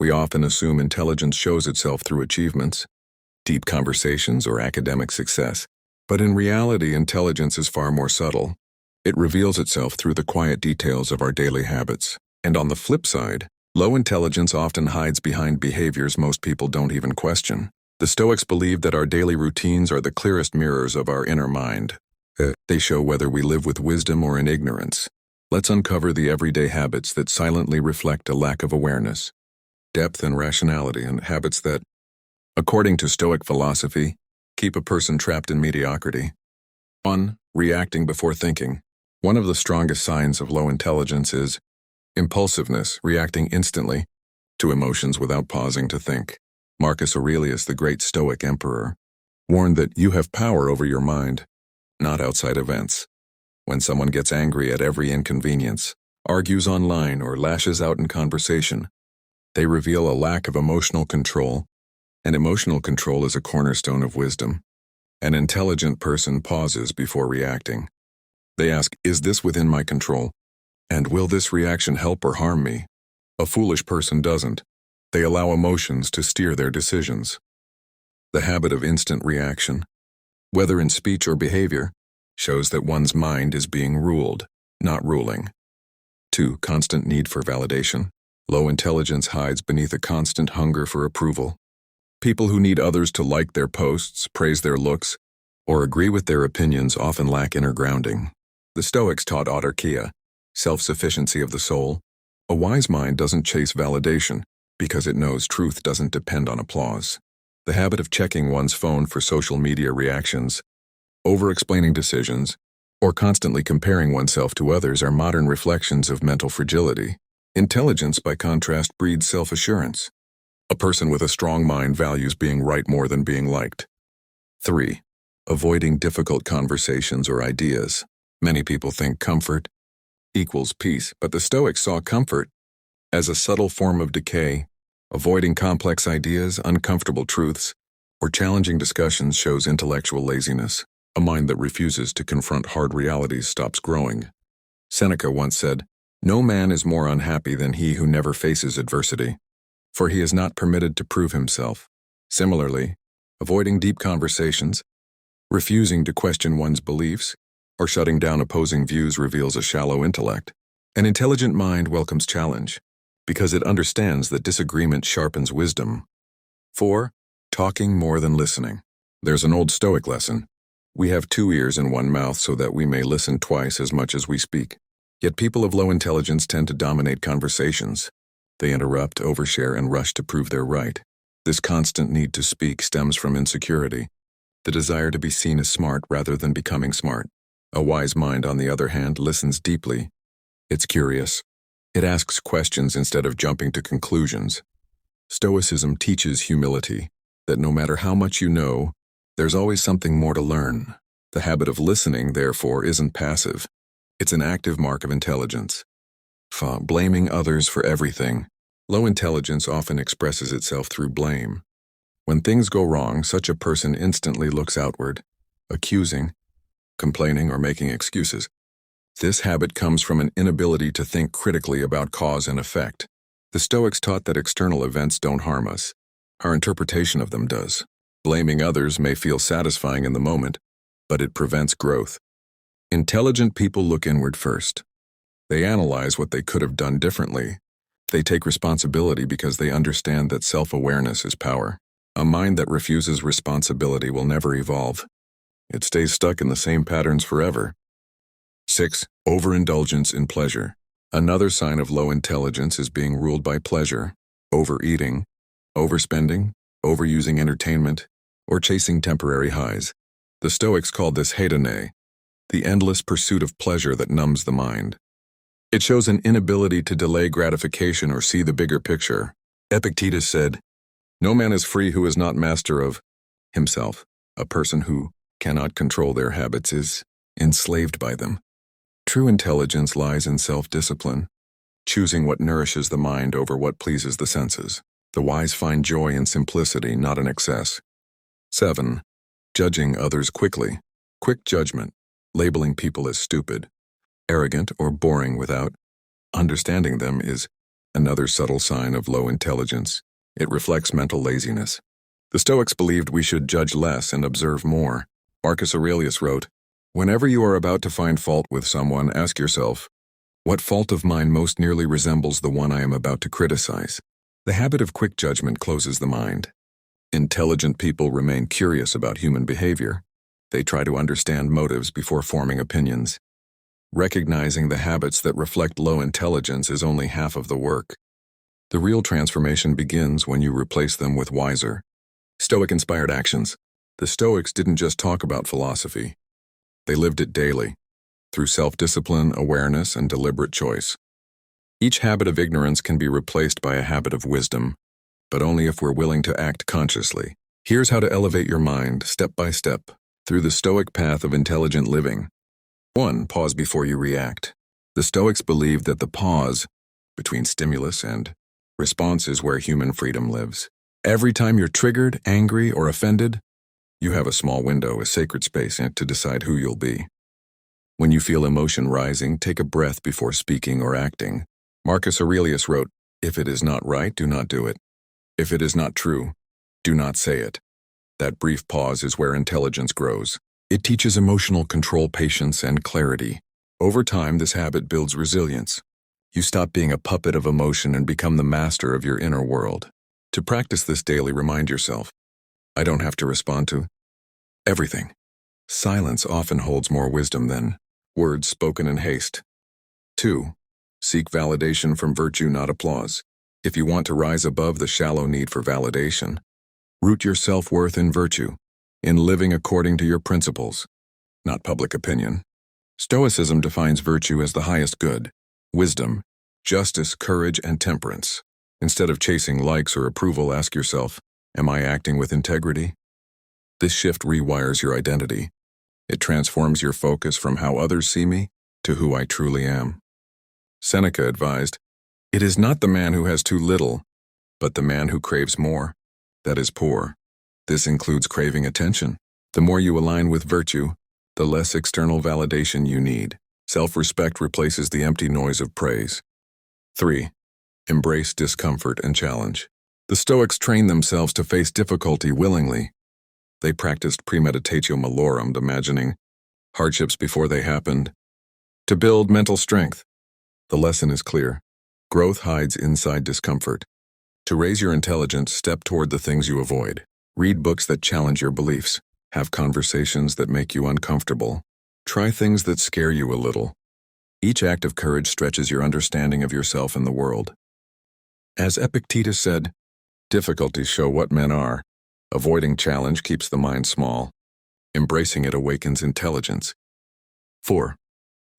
We often assume intelligence shows itself through achievements, deep conversations, or academic success. But in reality, intelligence is far more subtle. It reveals itself through the quiet details of our daily habits. And on the flip side, low intelligence often hides behind behaviors most people don't even question. The Stoics believed that our daily routines are the clearest mirrors of our inner mind. They show whether we live with wisdom or in ignorance. Let's uncover the everyday habits that silently reflect a lack of awareness, depth and rationality, and habits that, according to Stoic philosophy, keep a person trapped in mediocrity. 1. Reacting before thinking. One of the strongest signs of low intelligence is impulsiveness, reacting instantly to emotions without pausing to think. Marcus Aurelius, the great Stoic emperor, warned that you have power over your mind, not outside events. When someone gets angry at every inconvenience, argues online, or lashes out in conversation, they reveal a lack of emotional control, and emotional control is a cornerstone of wisdom. An intelligent person pauses before reacting. They ask, is this within my control? And will this reaction help or harm me? A foolish person doesn't. They allow emotions to steer their decisions. The habit of instant reaction, whether in speech or behavior, shows that one's mind is being ruled, not ruling. 2. Constant need for validation. Low intelligence hides beneath a constant hunger for approval. People who need others to like their posts, praise their looks, or agree with their opinions often lack inner grounding. The Stoics taught autarkia, self-sufficiency of the soul. A wise mind doesn't chase validation because it knows truth doesn't depend on applause. The habit of checking one's phone for social media reactions, over-explaining decisions, or constantly comparing oneself to others are modern reflections of mental fragility. Intelligence, by contrast, breeds self-assurance. A person with a strong mind values being right more than being liked. 3. Avoiding difficult conversations or ideas. Many people think comfort equals peace, but the Stoics saw comfort as a subtle form of decay. Avoiding complex ideas, uncomfortable truths, or challenging discussions shows intellectual laziness. A mind that refuses to confront hard realities stops growing. Seneca once said, "No man is more unhappy than he who never faces adversity, for he is not permitted to prove himself." Similarly, avoiding deep conversations, refusing to question one's beliefs, or shutting down opposing views reveals a shallow intellect. An intelligent mind welcomes challenge, because it understands that disagreement sharpens wisdom. 4. Talking more than listening. There's an old Stoic lesson. We have 2 ears and 1 mouth so that we may listen twice as much as we speak. Yet people of low intelligence tend to dominate conversations. They interrupt, overshare, and rush to prove they're right. This constant need to speak stems from insecurity, the desire to be seen as smart rather than becoming smart. A wise mind, on the other hand, listens deeply. It's curious. It asks questions instead of jumping to conclusions. Stoicism teaches humility, that no matter how much you know, there's always something more to learn. The habit of listening, therefore, isn't passive. It's an active mark of intelligence. Blaming others for everything. Low intelligence often expresses itself through blame. When things go wrong, such a person instantly looks outward, accusing, complaining, or making excuses. This habit comes from an inability to think critically about cause and effect. The Stoics taught that external events don't harm us. Our interpretation of them does. Blaming others may feel satisfying in the moment, but it prevents growth. Intelligent people look inward first. They analyze what they could have done differently. They take responsibility because they understand that self-awareness is power. A mind that refuses responsibility will never evolve. It stays stuck in the same patterns forever. 6. Overindulgence in pleasure. Another sign of low intelligence is being ruled by pleasure, overeating, overspending, overusing entertainment, or chasing temporary highs. The Stoics called this hedone, the endless pursuit of pleasure that numbs the mind. It shows an inability to delay gratification or see the bigger picture. Epictetus said, "No man is free who is not master of himself." A person who cannot control their habits is enslaved by them. True intelligence lies in self-discipline, choosing what nourishes the mind over what pleases the senses. The wise find joy in simplicity, not in excess. 7. Judging others quickly. Quick judgment, labeling people as stupid, arrogant, or boring without understanding them is another subtle sign of low intelligence. It reflects mental laziness. The Stoics believed we should judge less and observe more. Marcus Aurelius wrote, "Whenever you are about to find fault with someone, ask yourself, what fault of mine most nearly resembles the one I am about to criticize?" The habit of quick judgment closes the mind. Intelligent people remain curious about human behavior. They try to understand motives before forming opinions. Recognizing the habits that reflect low intelligence is only half of the work. The real transformation begins when you replace them with wiser, Stoic-inspired actions. The Stoics didn't just talk about philosophy. They lived it daily, through self-discipline, awareness, and deliberate choice. Each habit of ignorance can be replaced by a habit of wisdom, but only if we're willing to act consciously. Here's how to elevate your mind, step by step, through the Stoic path of intelligent living. 1. Pause before you react. The Stoics believed that the pause between stimulus and response is where human freedom lives. Every time you're triggered, angry, or offended, you have a small window, a sacred space, to decide who you'll be. When you feel emotion rising, take a breath before speaking or acting. Marcus Aurelius wrote, "If it is not right, do not do it. If it is not true, do not say it." That brief pause is where intelligence grows. It teaches emotional control, patience, and clarity. Over time, this habit builds resilience. You stop being a puppet of emotion and become the master of your inner world. To practice this daily, remind yourself, I don't have to respond to everything. Silence often holds more wisdom than words spoken in haste. 2. Seek validation from virtue, not applause. If you want to rise above the shallow need for validation, root your self-worth in virtue, in living according to your principles, not public opinion. Stoicism defines virtue as the highest good: wisdom, justice, courage, and temperance. Instead of chasing likes or approval, ask yourself, am I acting with integrity? This shift rewires your identity. It transforms your focus from how others see me to who I truly am. Seneca advised, "It is not the man who has too little, but the man who craves more, that is poor." This includes craving attention. The more you align with virtue, the less external validation you need. Self-respect replaces the empty noise of praise. 3. Embrace discomfort and challenge. The Stoics trained themselves to face difficulty willingly. They practiced premeditatio malorum, imagining hardships before they happened, to build mental strength. The lesson is clear. Growth hides inside discomfort. To raise your intelligence, step toward the things you avoid. Read books that challenge your beliefs. Have conversations that make you uncomfortable. Try things that scare you a little. Each act of courage stretches your understanding of yourself and the world. As Epictetus said, difficulties show what men are. Avoiding challenge keeps the mind small. Embracing it awakens intelligence. 4.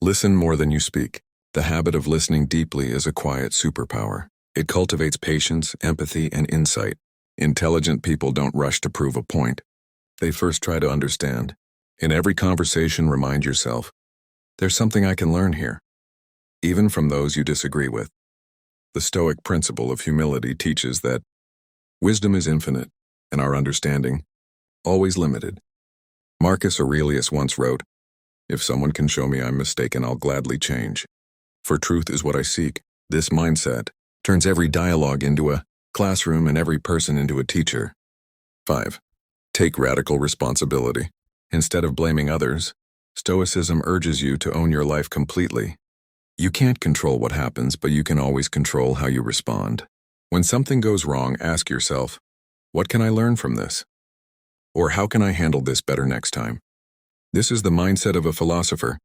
Listen more than you speak. The habit of listening deeply is a quiet superpower. It cultivates patience, empathy, and insight. Intelligent people don't rush to prove a point. They first try to understand. In every conversation, remind yourself, there's something I can learn here, even from those you disagree with. The Stoic principle of humility teaches that wisdom is infinite, and our understanding, always limited. Marcus Aurelius once wrote, "If someone can show me I'm mistaken, I'll gladly change. For truth is what I seek." This mindset turns every dialogue into a classroom and every person into a teacher. 5. Take radical responsibility. Instead of blaming others, Stoicism urges you to own your life completely. You can't control what happens, but you can always control how you respond. When something goes wrong, ask yourself, what can I learn from this? Or how can I handle this better next time? This is the mindset of a philosopher,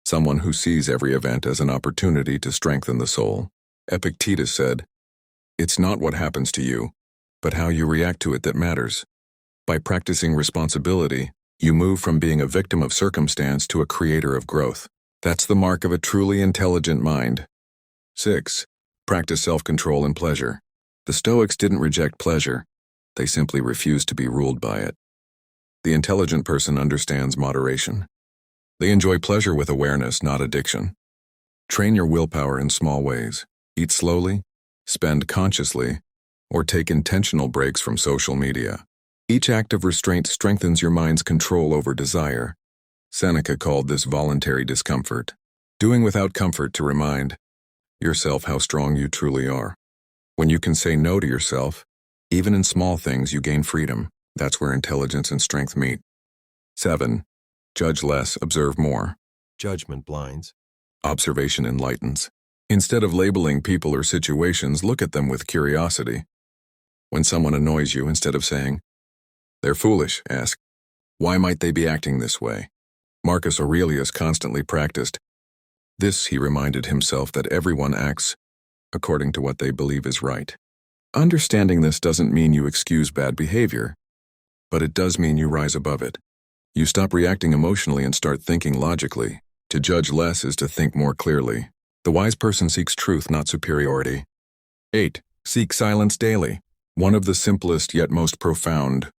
someone who sees every event as an opportunity to strengthen the soul. Epictetus said, "It's not what happens to you, but how you react to it that matters." By practicing responsibility, you move from being a victim of circumstance to a creator of growth. That's the mark of a truly intelligent mind. 6. Practice self-control and pleasure. The Stoics didn't reject pleasure. They simply refused to be ruled by it. The intelligent person understands moderation. They enjoy pleasure with awareness, not addiction. Train your willpower in small ways. Eat slowly, spend consciously, or take intentional breaks from social media. Each act of restraint strengthens your mind's control over desire. Seneca called this voluntary discomfort. Doing without comfort to remind, yourself how strong you truly are. When you can say no to yourself, even in small things, you gain freedom. That's where intelligence and strength meet. 7. Judge less, observe more. Judgment blinds. Observation enlightens. Instead of labeling people or situations, look at them with curiosity. When someone annoys you, instead of saying, "They're foolish," ask, "Why might they be acting this way?" Marcus Aurelius constantly practiced this. He reminded himself that everyone acts according to what they believe is right. Understanding this doesn't mean you excuse bad behavior, but it does mean you rise above it. You stop reacting emotionally and start thinking logically. To judge less is to think more clearly. The wise person seeks truth, not superiority. 8. Seek silence daily. One of the simplest yet most profound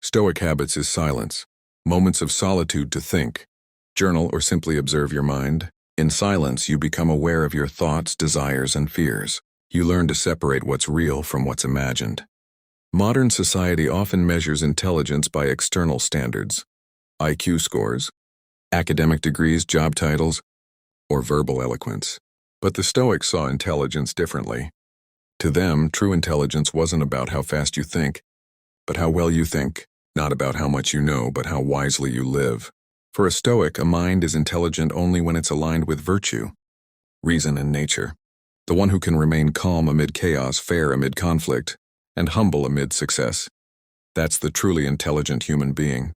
Stoic habits is silence. Moments of solitude to think, journal, or simply observe your mind. In silence, you become aware of your thoughts, desires, and fears. You learn to separate what's real from what's imagined. Modern society often measures intelligence by external standards: IQ scores, academic degrees, job titles, or verbal eloquence. But the Stoics saw intelligence differently. To them, true intelligence wasn't about how fast you think, but how well you think. Not about how much you know, but how wisely you live. For a Stoic, a mind is intelligent only when it's aligned with virtue, reason, and nature. The one who can remain calm amid chaos, fair amid conflict, and humble amid success. That's the truly intelligent human being.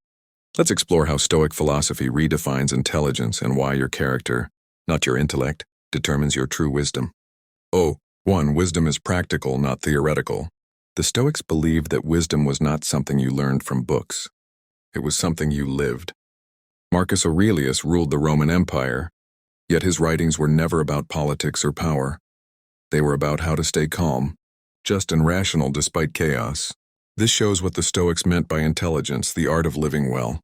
Let's explore how Stoic philosophy redefines intelligence and why your character, not your intellect, determines your true wisdom. 1. Wisdom is practical, not theoretical. The Stoics believed that wisdom was not something you learned from books. It was something you lived. Marcus Aurelius ruled the Roman Empire, yet his writings were never about politics or power. They were about how to stay calm, just and rational despite chaos. This shows what the Stoics meant by intelligence, the art of living well.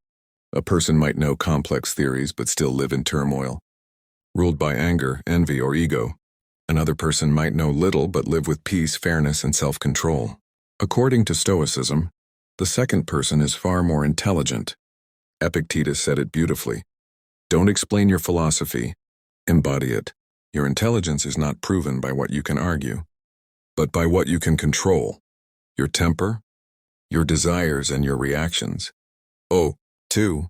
A person might know complex theories but still live in turmoil, ruled by anger, envy, or ego. Another person might know little but live with peace, fairness, and self-control. According to Stoicism, the second person is far more intelligent. Epictetus said it beautifully. Don't explain your philosophy, embody it. Your intelligence is not proven by what you can argue, but by what you can control: your temper, your desires, and your reactions. 2.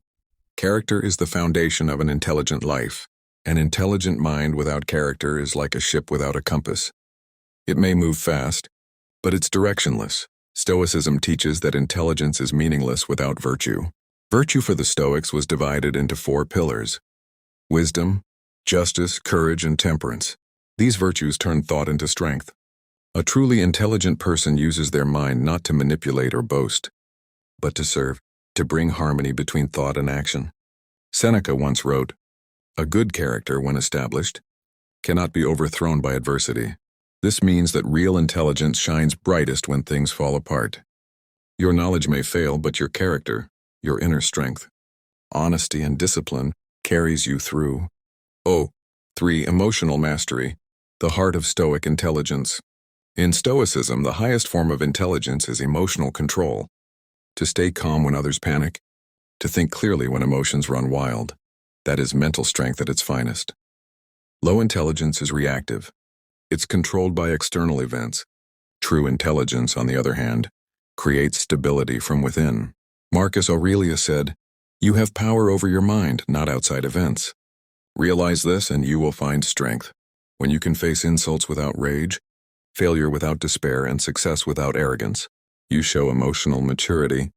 Character is the foundation of an intelligent life. An intelligent mind without character is like a ship without a compass. It may move fast, but it's directionless. Stoicism teaches that intelligence is meaningless without virtue. Virtue for the Stoics was divided into 4 pillars: wisdom, justice, courage, and temperance. These virtues turn thought into strength. A truly intelligent person uses their mind not to manipulate or boast, but to serve, to bring harmony between thought and action. Seneca once wrote, "A good character, when established, cannot be overthrown by adversity." This means that real intelligence shines brightest when things fall apart. Your knowledge may fail, but your character, your inner strength, honesty, and discipline carries you through. 3. Emotional mastery, the heart of Stoic intelligence. In Stoicism, the highest form of intelligence is emotional control. To stay calm when others panic, to think clearly when emotions run wild. That is mental strength at its finest. Low intelligence is reactive. It's controlled by external events. True intelligence, on the other hand, creates stability from within. Marcus Aurelius said, "You have power over your mind, not outside events." Realize this and you will find strength. When you can face insults without rage, failure without despair, and success without arrogance, you show emotional maturity,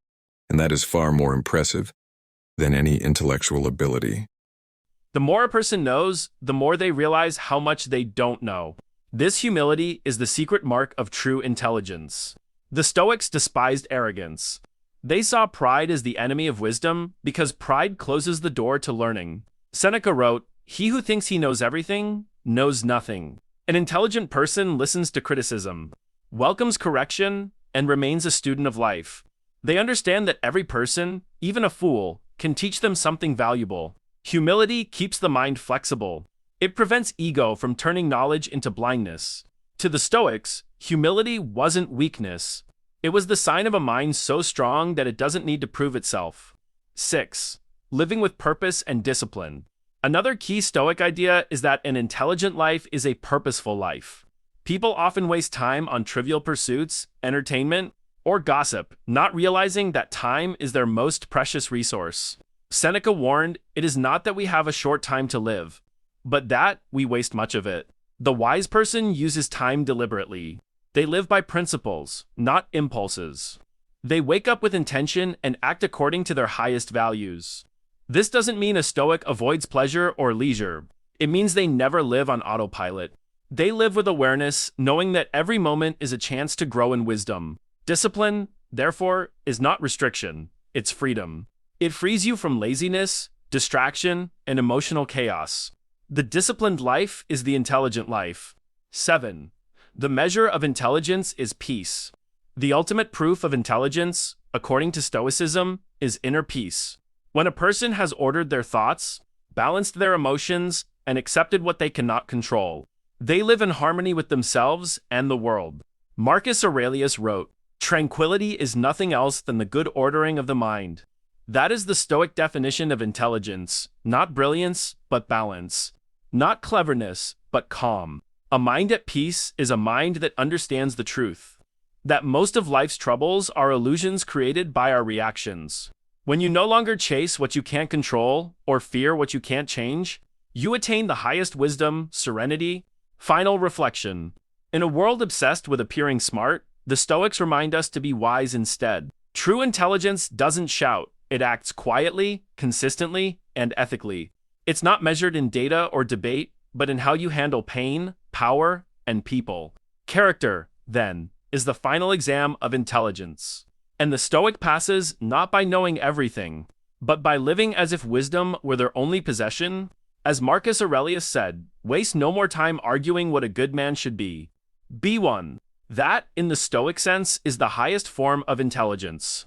and that is far more impressive than any intellectual ability. The more a person knows, the more they realize how much they don't know. This humility is the secret mark of true intelligence. The Stoics despised arrogance. They saw pride as the enemy of wisdom because pride closes the door to learning. Seneca wrote, "He who thinks he knows everything knows nothing." An intelligent person listens to criticism, welcomes correction, and remains a student of life. They understand that every person, even a fool, can teach them something valuable. Humility keeps the mind flexible. It prevents ego from turning knowledge into blindness. To the Stoics, humility wasn't weakness. It was the sign of a mind so strong that it doesn't need to prove itself. 6. Living with purpose and discipline. Another key Stoic idea is that an intelligent life is a purposeful life. People often waste time on trivial pursuits, entertainment, or gossip, not realizing that time is their most precious resource. Seneca warned, "It is not that we have a short time to live, but that we waste much of it." The wise person uses time deliberately. They live by principles, not impulses. They wake up with intention and act according to their highest values. This doesn't mean a Stoic avoids pleasure or leisure. It means they never live on autopilot. They live with awareness, knowing that every moment is a chance to grow in wisdom. Discipline, therefore, is not restriction, it's freedom. It frees you from laziness, distraction, and emotional chaos. The disciplined life is the intelligent life. 7. The measure of intelligence is peace. The ultimate proof of intelligence, according to Stoicism, is inner peace. When a person has ordered their thoughts, balanced their emotions, and accepted what they cannot control, they live in harmony with themselves and the world. Marcus Aurelius wrote, "Tranquility is nothing else than the good ordering of the mind." That is the Stoic definition of intelligence, not brilliance, but balance. Not cleverness, but calm. A mind at peace is a mind that understands the truth, that most of life's troubles are illusions created by our reactions. When you no longer chase what you can't control or fear what you can't change, you attain the highest wisdom, serenity. Final reflection. In a world obsessed with appearing smart, the Stoics remind us to be wise instead. True intelligence doesn't shout, it acts quietly, consistently, and ethically. It's not measured in data or debate, but in how you handle pain, power, and people. Character, then, is the final exam of intelligence. And the Stoic passes not by knowing everything, but by living as if wisdom were their only possession. As Marcus Aurelius said, "Waste no more time arguing what a good man should be. Be one." That, in the Stoic sense, is the highest form of intelligence.